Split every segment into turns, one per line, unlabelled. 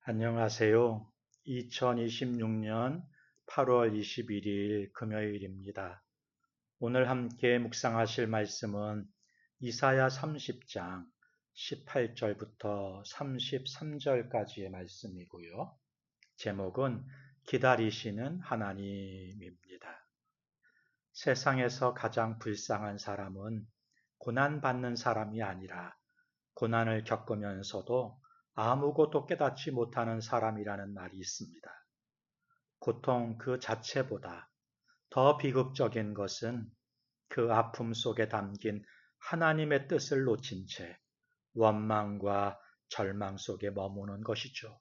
안녕하세요. 2026년 8월 21일 금요일입니다. 오늘 함께 묵상하실 말씀은 이사야 30장 18절부터 33절까지의 말씀이고요. 제목은 기다리시는 하나님입니다. 세상에서 가장 불쌍한 사람은 고난받는 사람이 아니라 고난을 겪으면서도 아무것도 깨닫지 못하는 사람이라는 말이 있습니다. 고통 그 자체보다 더 비극적인 것은 그 아픔 속에 담긴 하나님의 뜻을 놓친 채 원망과 절망 속에 머무는 것이죠.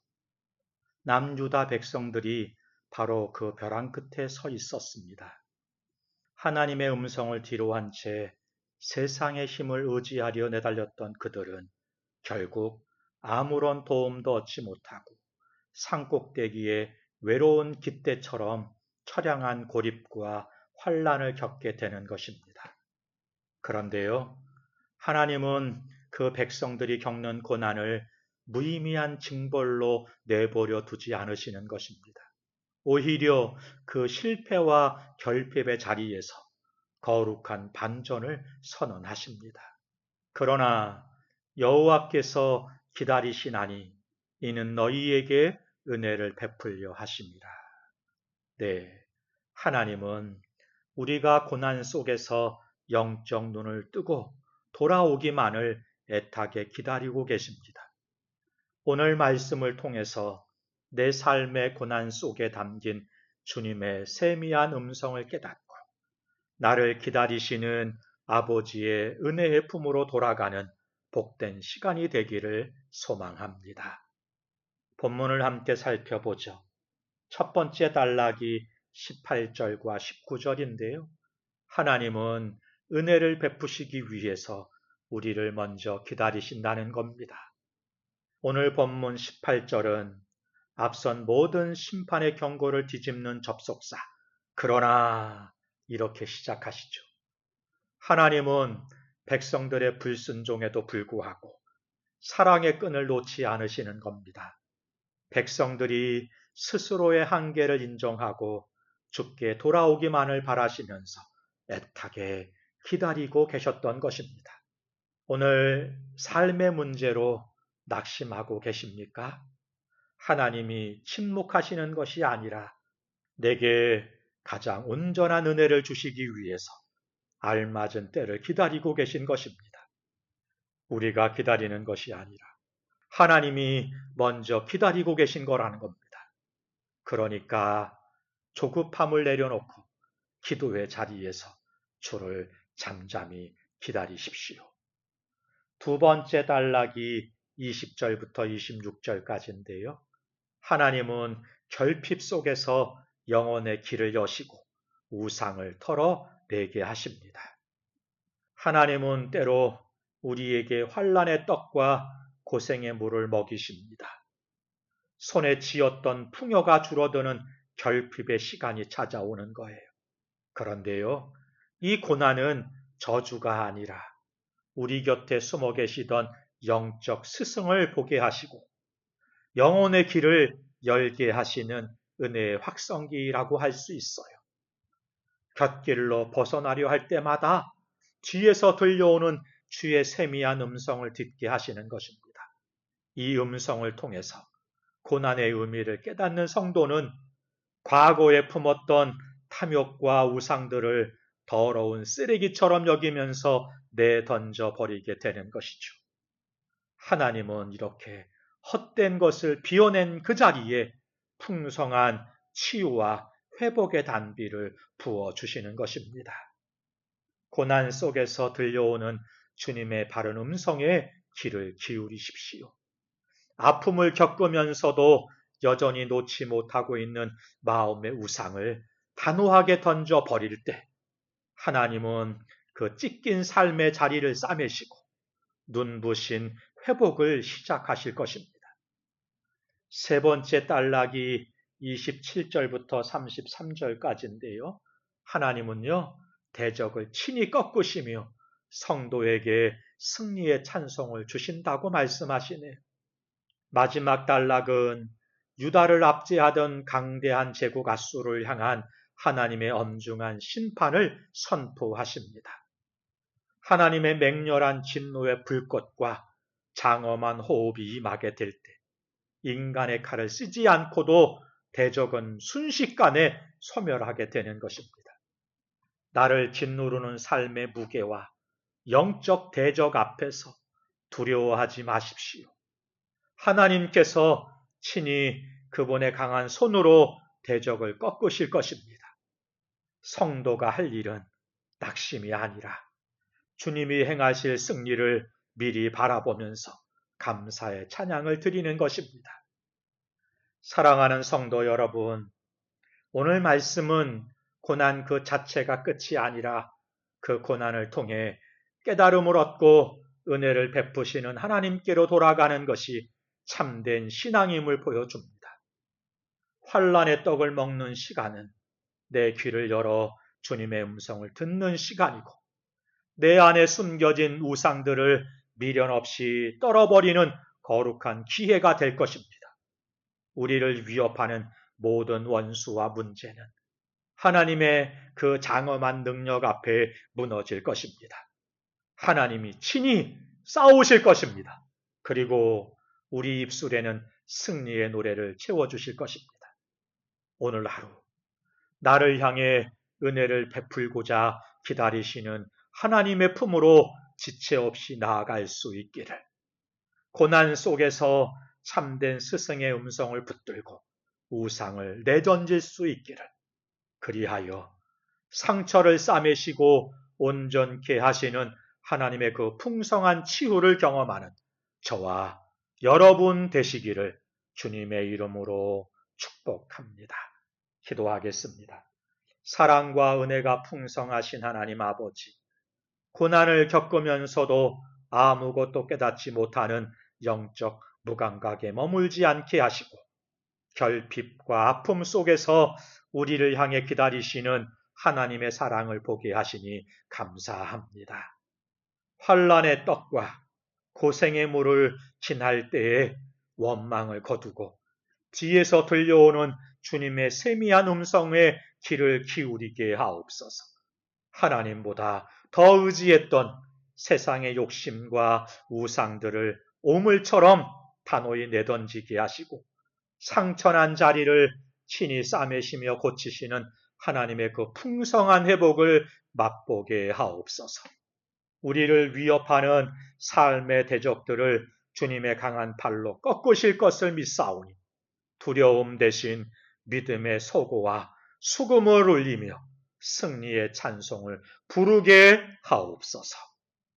남유다 백성들이 바로 그 벼랑 끝에 서 있었습니다. 하나님의 음성을 뒤로한 채 세상의 힘을 의지하려 내달렸던 그들은 결국 아무런 도움도 얻지 못하고 산꼭대기에 외로운 깃대처럼 처량한 고립과 환난을 겪게 되는 것입니다. 그런데요, 하나님은 그 백성들이 겪는 고난을 무의미한 징벌로 내버려 두지 않으시는 것입니다. 오히려 그 실패와 결핍의 자리에서 거룩한 반전을 선언하십니다. 그러나 여호와께서 기다리시나니 이는 너희에게 은혜를 베풀려 하심이라. 네, 하나님은 우리가 고난 속에서 영적 눈을 뜨고 돌아오기만을 애타게 기다리고 계십니다. 오늘 말씀을 통해서 내 삶의 고난 속에 담긴 주님의 세미한 음성을 깨닫고 나를 기다리시는 아버지의 은혜의 품으로 돌아가는 복된 시간이 되기를 소망합니다. 본문을 함께 살펴보죠. 첫 번째 단락이 18절과 19절인데요. 하나님은 은혜를 베푸시기 위해서 우리를 먼저 기다리신다는 겁니다. 오늘 본문 18절은 앞선 모든 심판의 경고를 뒤집는 접속사, 그러나 이렇게 시작하시죠. 하나님은 백성들의 불순종에도 불구하고 사랑의 끈을 놓지 않으시는 겁니다. 백성들이 스스로의 한계를 인정하고 주께 돌아오기만을 바라시면서 애타게 기다리고 계셨던 것입니다. 오늘 삶의 문제로 낙심하고 계십니까? 하나님이 침묵하시는 것이 아니라 내게 가장 온전한 은혜를 주시기 위해서 알맞은 때를 기다리고 계신 것입니다. 우리가 기다리는 것이 아니라 하나님이 먼저 기다리고 계신 거라는 겁니다. 그러니까 조급함을 내려놓고 기도의 자리에서 주를 잠잠히 기다리십시오. 두 번째 단락이 20절부터 26절까지인데요. 하나님은 결핍 속에서 영혼의 길을 여시고 우상을 털어내게 하십니다. 하나님은 때로 우리에게 환난의 떡과 고생의 물을 먹이십니다. 손에 쥐었던 풍요가 줄어드는 결핍의 시간이 찾아오는 거예요. 그런데요, 이 고난은 저주가 아니라 우리 곁에 숨어 계시던 영적 스승을 보게 하시고 영혼의 길을 열게 하시는 은혜의 확성기라고 할 수 있어요. 곁길로 벗어나려 할 때마다 뒤에서 들려오는 주의 세미한 음성을 듣게 하시는 것입니다. 이 음성을 통해서 고난의 의미를 깨닫는 성도는 과거에 품었던 탐욕과 우상들을 더러운 쓰레기처럼 여기면서 내던져 버리게 되는 것이죠. 하나님은 이렇게 헛된 것을 비워낸 그 자리에 풍성한 치유와 회복의 단비를 부어주시는 것입니다. 고난 속에서 들려오는 주님의 바른 음성에 귀를 기울이십시오. 아픔을 겪으면서도 여전히 놓지 못하고 있는 마음의 우상을 단호하게 던져 버릴 때 하나님은 그 찢긴 삶의 자리를 싸매시고 눈부신 회복을 시작하실 것입니다. 세 번째 단락이 27절부터 33절까지인데요. 하나님은요, 대적을 친히 꺾으시며 성도에게 승리의 찬송을 주신다고 말씀하시네요. 마지막 단락은 유다를 압제하던 강대한 제국 앗수를 향한 하나님의 엄중한 심판을 선포하십니다. 하나님의 맹렬한 진노의 불꽃과 장엄한 호흡이 임하게 될 때 인간의 칼을 쓰지 않고도 대적은 순식간에 소멸하게 되는 것입니다. 나를 짓누르는 삶의 무게와 영적 대적 앞에서 두려워하지 마십시오. 하나님께서 친히 그분의 강한 손으로 대적을 꺾으실 것입니다. 성도가 할 일은 낙심이 아니라 주님이 행하실 승리를 미리 바라보면서 감사의 찬양을 드리는 것입니다. 사랑하는 성도 여러분, 오늘 말씀은 고난 그 자체가 끝이 아니라 그 고난을 통해 깨달음을 얻고 은혜를 베푸시는 하나님께로 돌아가는 것이 참된 신앙임을 보여줍니다. 환난의 떡을 먹는 시간은 내 귀를 열어 주님의 음성을 듣는 시간이고 내 안에 숨겨진 우상들을 미련 없이 떨어버리는 거룩한 기회가 될 것입니다. 우리를 위협하는 모든 원수와 문제는 하나님의 그 장엄한 능력 앞에 무너질 것입니다. 하나님이 친히 싸우실 것입니다. 그리고 우리 입술에는 승리의 노래를 채워주실 것입니다. 오늘 하루 나를 향해 은혜를 베풀고자 기다리시는 하나님의 품으로 지체 없이 나아갈 수 있기를, 고난 속에서 참된 스승의 음성을 붙들고 우상을 내던질 수 있기를, 그리하여 상처를 싸매시고 온전케 하시는 하나님의 그 풍성한 치유를 경험하는 저와 여러분 되시기를 주님의 이름으로 축복합니다. 기도하겠습니다. 사랑과 은혜가 풍성하신 하나님 아버지, 고난을 겪으면서도 아무것도 깨닫지 못하는 영적 무감각에 머물지 않게 하시고 결핍과 아픔 속에서 우리를 향해 기다리시는 하나님의 사랑을 보게 하시니 감사합니다. 환난의 떡과 고생의 물을 지날 때에 원망을 거두고 뒤에서 들려오는 주님의 세미한 음성에 귀를 기울이게 하옵소서. 하나님보다 더 의지했던 세상의 욕심과 우상들을 오물처럼 단호히 내던지게 하시고 상처난 자리를 친히 싸매시며 고치시는 하나님의 그 풍성한 회복을 맛보게 하옵소서. 우리를 위협하는 삶의 대적들을 주님의 강한 팔로 꺾으실 것을 믿사오니 두려움 대신 믿음의 소고와 수금을 울리며 승리의 찬송을 부르게 하옵소서.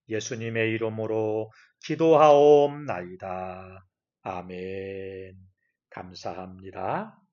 예수님의 이름으로 기도하옵나이다. 아멘. 감사합니다.